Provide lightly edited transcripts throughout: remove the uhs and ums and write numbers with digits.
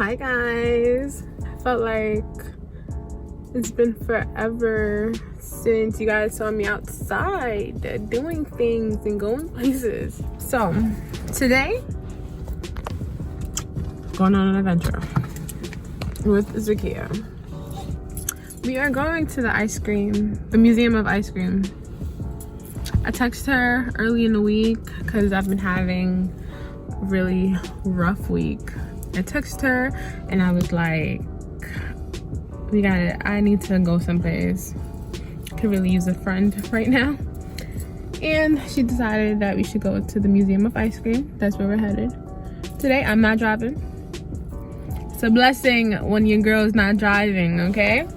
Hi guys, I felt like it's been forever since you guys saw me outside doing things and going places. So today, going on an adventure with Zakiya. We are going to the Museum of Ice Cream. I texted her early in the week because I've been having a really rough week. I texted her and I was like, I need to go someplace. Could really use a friend right now. And she decided that we should go to the Museum of Ice Cream. That's where we're headed. Today, I'm not driving. It's a blessing when your girl is not driving, okay?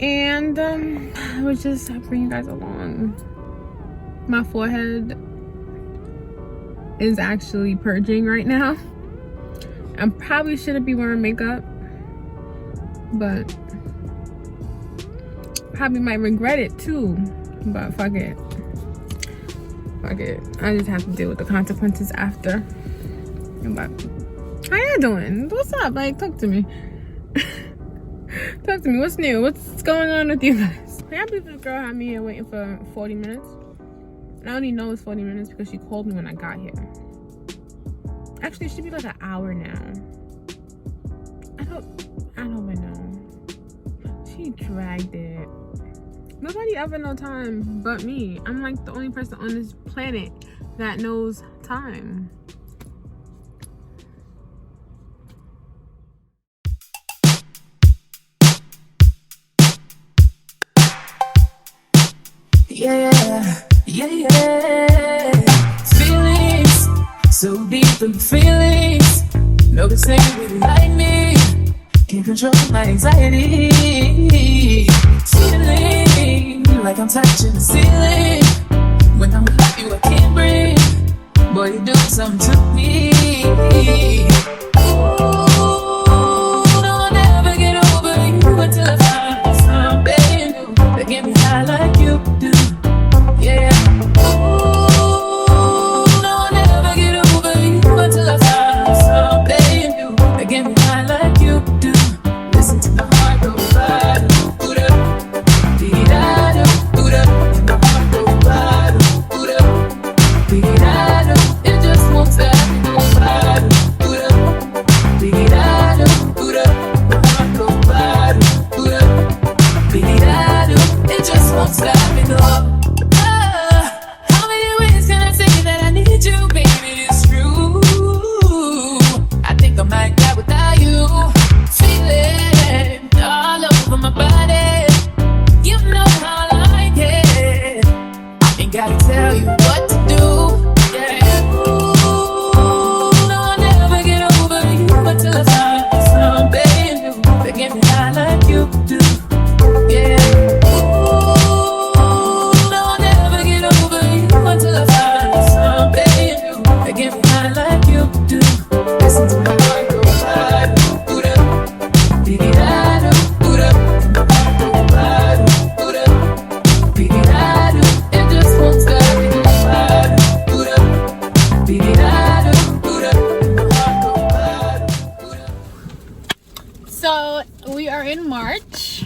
And I would just bring you guys along. My forehead is actually purging right now. I probably shouldn't be wearing makeup, but probably might regret it too. But fuck it. Fuck it. I just have to deal with the consequences after. But how you doing? What's up? Like, talk to me. Talk to me. What's new? What's going on with you guys? I can't believe this girl had me here waiting for 40 minutes. And I only know it's 40 minutes because she called me when I got here. Actually, it should be like an hour now. I don't even know. She dragged it. Nobody ever knows time but me. I'm like the only person on this planet that knows time. Yeah. Feelings so deep in feelings. No, this ain't really like me. Can't control my anxiety. Feeling like I'm touching the ceiling. When I'm with you, I can't breathe. Boy, you do something to me. Ooh, no, I'll never get over you until I find something new that get me high like you do. Yeah. Ooh, no, I'll never get over you until I find something new that get me high like you do. Listen to the heart go bad. Ooh-da, dee-da-da, ooh-da, and the heart go bad. Ooh-da, dee-da-da, it just won't stop me go bad. Ooh-da, dee-da-da, ooh-da, the heart go bad. Ooh-da, dee-da-da, it just won't stop me go. How many ways can I say that I need you, baby? It's true. I think I might die without you. Feeling all over my body. You know how I like it. I ain't gotta tell you what to do. Yeah. Ooh, no, I'll never get over you until I find something new that get me high like you do. Yeah. Ooh, no, I'll never get over you until I find something new that get me high like you do. Listen to my heart go bad. Ooh-da, dee-dee-da-da, ooh-da, and my heart go bad. Ooh-da, dee-dee-da-da, it just won't stop me go bad. Ooh-da, dee-dee-da-da, ooh-da, and my heart go bad. Ooh-da. So we are in March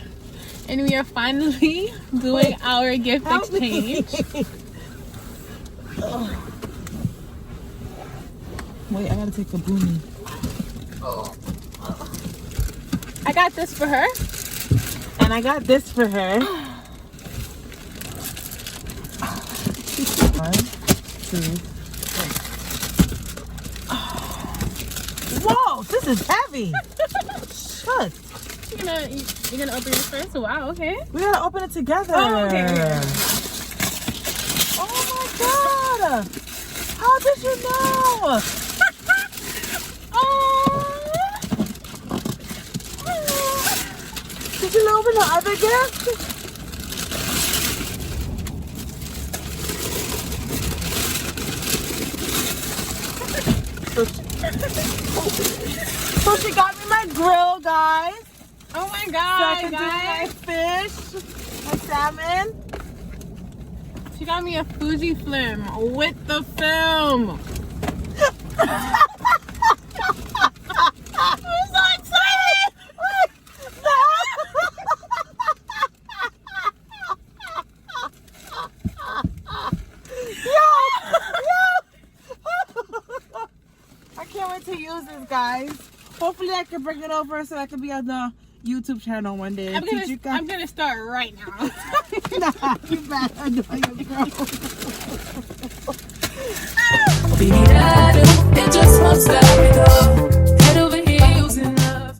and we are finally doing our gift exchange. Wait, I gotta take the boomy. I got this for her. And I got this for her. 1, 2, 3. Whoa, this is heavy. Shut. You're gonna open it first? Wow, okay. We gotta open it together. Oh, okay. Oh my god. How did you know? Did you open the other gift? So she got me my grill, guys. Oh my So I god, can do my guys. fish, my salmon. She got me a Fujifilm with the film. this, guys. Hopefully I can bring it over so I can be on the YouTube channel one day. I'm gonna start right now. Nah, you better annoy your girl. It just won't stop me though.